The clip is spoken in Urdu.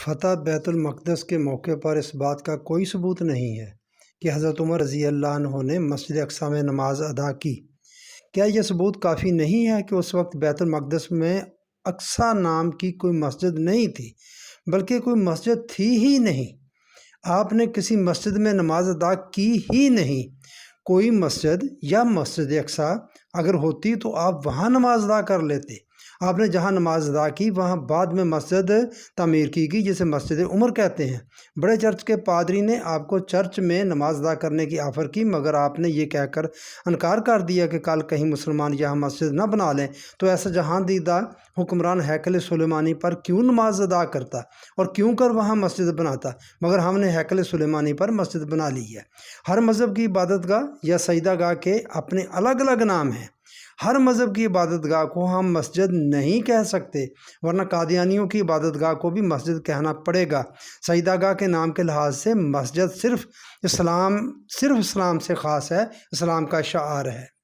فتح بیت المقدس کے موقع پر اس بات کا کوئی ثبوت نہیں ہے کہ حضرت عمر رضی اللہ عنہ نے مسجد اقصیٰ میں نماز ادا کی۔ کیا یہ ثبوت کافی نہیں ہے کہ اس وقت بیت المقدس میں اقصیٰ نام کی کوئی مسجد نہیں تھی، بلکہ کوئی مسجد تھی ہی نہیں؟ آپ نے کسی مسجد میں نماز ادا کی ہی نہیں۔ کوئی مسجد یا مسجد اقصیٰ اگر ہوتی تو آپ وہاں نماز ادا کر لیتے۔ آپ نے جہاں نماز ادا کی وہاں بعد میں مسجد تعمیر کی گئی، جسے مسجد عمر کہتے ہیں۔ بڑے چرچ کے پادری نے آپ کو چرچ میں نماز ادا کرنے کی آفر کی، مگر آپ نے یہ کہہ کر انکار کر دیا کہ کل کہیں مسلمان یہاں مسجد نہ بنا لیں تو ایسا جہاں دیدہ حکمران ہیکل سلیمانی پر کیوں نماز ادا کرتا اور کیوں کر وہاں مسجد بناتا، مگر ہم نے ہیکل سلیمانی پر مسجد بنا لی ہے۔ ہر مذہب کی عبادت گاہ یا سجدہ گاہ کے اپنے الگ الگ نام ہیں۔ ہر مذہب کی عبادت گاہ کو ہم مسجد نہیں کہہ سکتے، ورنہ قادیانیوں کی عبادت گاہ کو بھی مسجد کہنا پڑے گا۔ سجدہ گاہ کے نام کے لحاظ سے مسجد صرف اسلام سے خاص ہے، اسلام کا شعار ہے۔